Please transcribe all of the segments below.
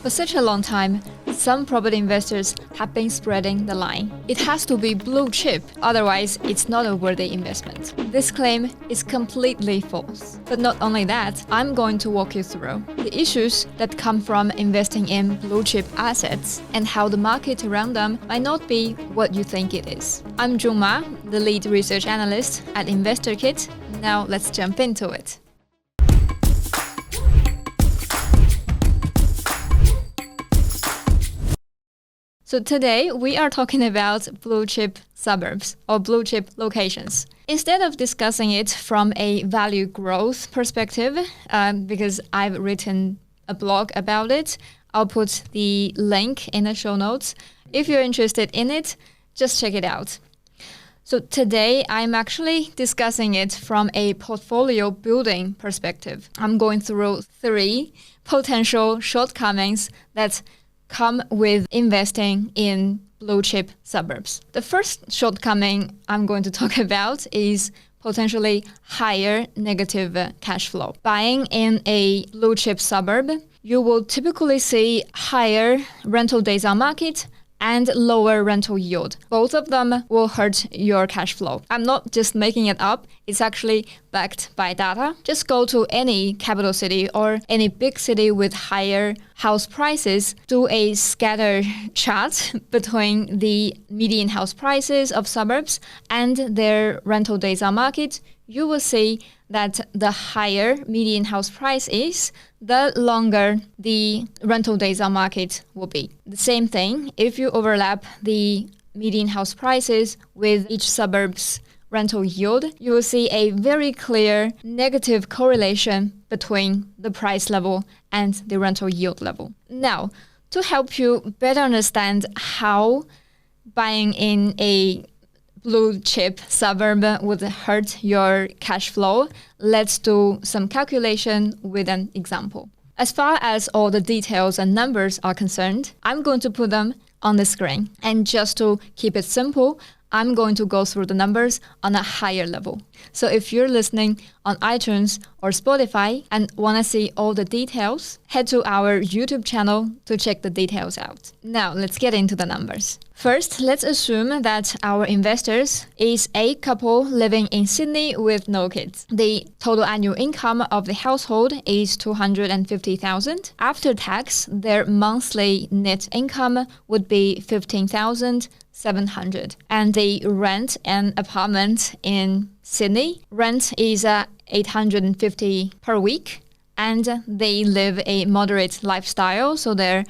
For such a long time, some property investors have been spreading the line. It has to be blue chip, otherwise it's not a worthy investment. This claim is completely false. But not only that, I'm going to walk you through the issues that come from investing in blue chip assets and how the market around them might not be what you think it is. I'm Junge Ma, the lead research analyst at InvestorKit. Now let's jump into it. So today we are talking about blue chip suburbs or blue chip locations. Instead of discussing it from a value growth perspective, because I've written a blog about it, I'll put the link in the show notes. If you're interested in it, just check it out. So today I'm actually discussing it from a portfolio building perspective. I'm going through 3 potential shortcomings that come with investing in blue chip suburbs. The first shortcoming I'm going to talk about is potentially higher negative cash flow. Buying in a blue chip suburb, you will typically see higher rental days on market and lower rental yield. Both of them will hurt your cash flow. I'm not just making it up, it's actually backed by data. Just go to any capital city or any big city with higher house prices, do a scatter chart between the median house prices of suburbs and their rental days on market. You will see that the higher median house price is, the longer the rental days on market will be. The same thing, if you overlap the median house prices with each suburb's rental yield, you will see a very clear negative correlation between the price level and the rental yield level. Now, to help you better understand how buying in a blue chip suburb would hurt your cash flow, let's do some calculation with an example. As far as all the details and numbers are concerned, I'm going to put them on the screen. And just to keep it simple, I'm going to go through the numbers on a higher level. So if you're listening on iTunes or Spotify and want to see all the details, head to our YouTube channel to check the details out. Now let's get into the numbers. First, let's assume that our investors is a couple living in Sydney with no kids. The total annual income of the household is $250,000. After tax, their monthly net income would be $15,700. And they rent an apartment in Sydney. Rent is $850 per week, and they live a moderate lifestyle, so their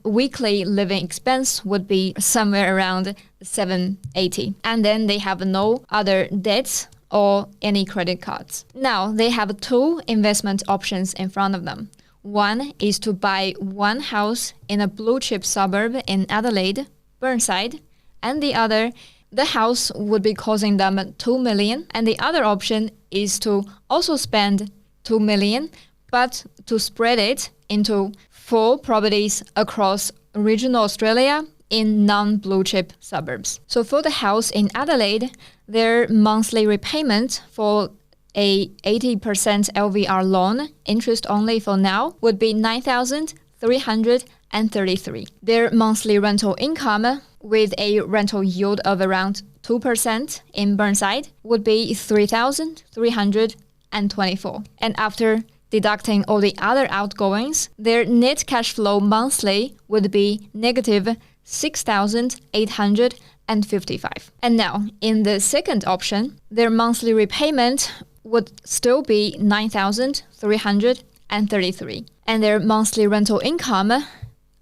weekly living expense would be somewhere around $780. And then they have no other debts or any credit cards. Now, they have 2 investment options in front of them. One is to buy one house in a blue chip suburb in Adelaide, Burnside, and the other, the house would be costing them $2 million. And the other option is to also spend $2 million, but to spread it into 4 properties across regional Australia in non-blue chip suburbs. So for the house in Adelaide, their monthly repayment for a 80% LVR loan, interest only for now, would be $9,333. Their monthly rental income with a rental yield of around 2% in Burnside would be $3,324. And after deducting all the other outgoings, their net cash flow monthly would be negative $6,855. And now, in the second option, their monthly repayment would still be $9,333. And their monthly rental income,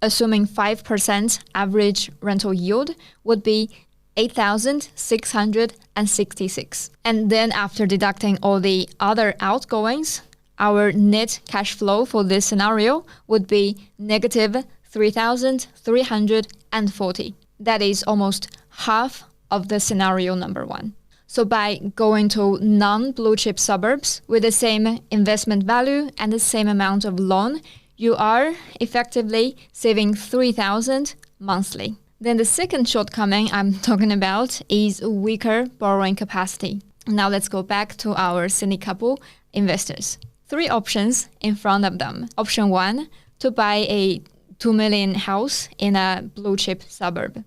assuming 5% average rental yield, would be $8,666. And then after deducting all the other outgoings, our net cash flow for this scenario would be negative $3,340. That is almost half of the scenario number 1. So by going to non-blue chip suburbs with the same investment value and the same amount of loan, you are effectively saving $3,000 monthly. Then the second shortcoming I'm talking about is weaker borrowing capacity. Now let's go back to our Sydney couple investors. 3 options in front of them. Option 1, to buy a 2 million house in a blue chip suburb,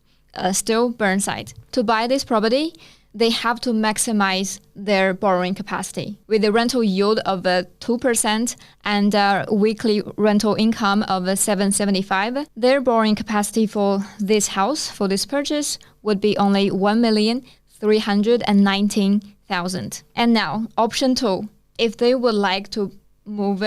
still Burnside. To buy this property, they have to maximize their borrowing capacity. With a rental yield of 2% and a weekly rental income of $775, their borrowing capacity for this house, for this purchase, would be only $1,319,000. And now, option 2, if they would like to move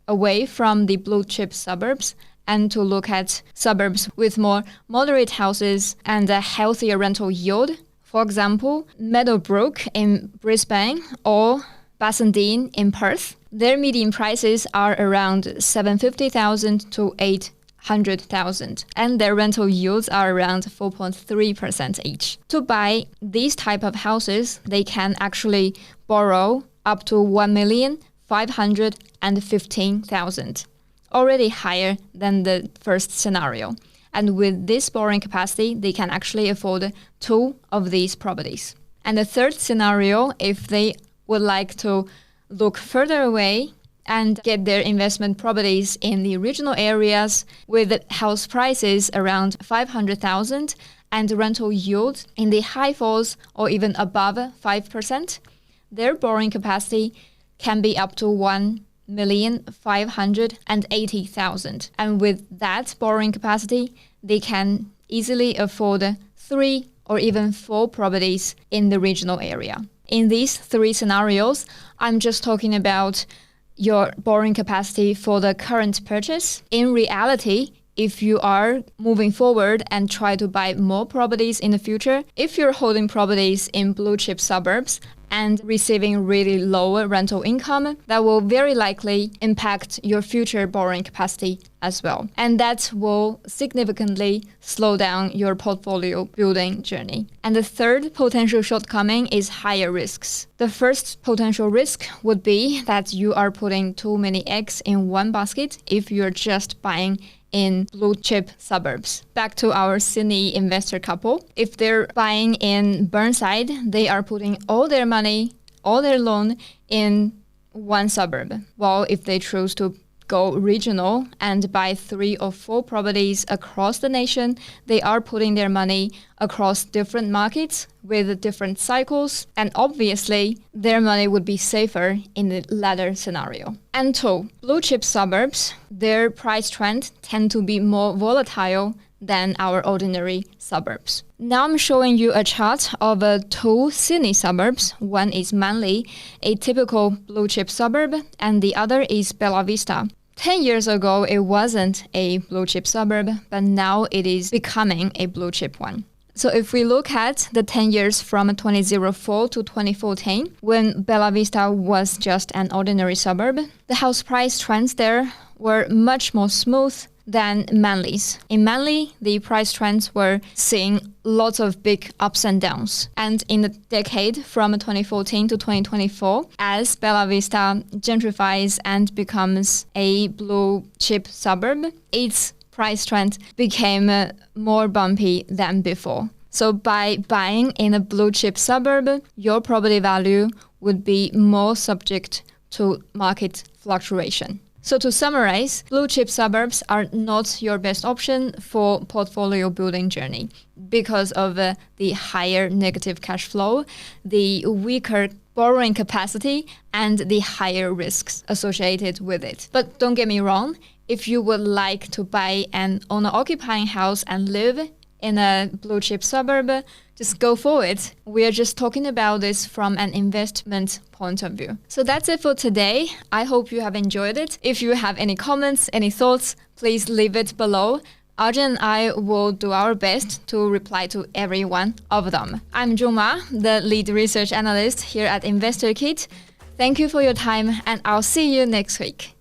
away from the blue chip suburbs and to look at suburbs with more moderate houses and a healthier rental yield, for example, Meadowbrook in Brisbane or Bassendean in Perth, their median prices are around $750,000 to $800,000, and their rental yields are around 4.3% each. To buy these type of houses, they can actually borrow up to $1,515,000, already higher than the first scenario. And with this borrowing capacity, they can actually afford 2 of these properties. And the third scenario, if they would like to look further away and get their investment properties in the regional areas with house prices around $500,000 and rental yield in the high 4s or even above 5%, their borrowing capacity can be up to $1,580,000. And with that borrowing capacity, they can easily afford 3 or even 4 properties in the regional area. In these 3 scenarios, I'm just talking about your borrowing capacity for the current purchase. In reality, if you are moving forward and try to buy more properties in the future, if you're holding properties in blue chip suburbs and receiving really low rental income, that will very likely impact your future borrowing capacity as well. And that will significantly slow down your portfolio building journey. And the third potential shortcoming is higher risks. The first potential risk would be that you are putting too many eggs in one basket if you're just buying in blue chip suburbs. Back to our Sydney investor couple. If they're buying in Burnside, they are putting all their money, all their loan in one suburb. While if they choose to go regional and buy 3 or 4 properties across the nation, they are putting their money across different markets with different cycles, and obviously their money would be safer in the latter scenario. And 2, blue chip suburbs, their price trend tend to be more volatile than our ordinary suburbs. Now I'm showing you a chart of 2 Sydney suburbs. One is Manly, a typical blue chip suburb, and the other is Bella Vista. 10 years ago, it wasn't a blue chip suburb, but now it is becoming a blue chip one. So if we look at the 10 years from 2004 to 2014, when Bella Vista was just an ordinary suburb, the house price trends there were much more smooth than Manly's. In Manly, the price trends were seeing lots of big ups and downs. And in the decade from 2014 to 2024, as Bella Vista gentrifies and becomes a blue chip suburb, its price trend became more bumpy than before. So by buying in a blue chip suburb, your property value would be more subject to market fluctuation. So to summarize, blue chip suburbs are not your best option for portfolio building journey because of the higher negative cash flow, the weaker borrowing capacity, and the higher risks associated with it. But don't get me wrong, if you would like to buy an owner-occupying house and live in a blue chip suburb, just go for it. We are just talking about this from an investment point of view. So that's it for today. I hope you have enjoyed it. If you have any comments, any thoughts, please leave it below. Arjun and I will do our best to reply to every one of them. I'm Junge Ma, the lead research analyst here at InvestorKit. Thank you for your time, and I'll see you next week.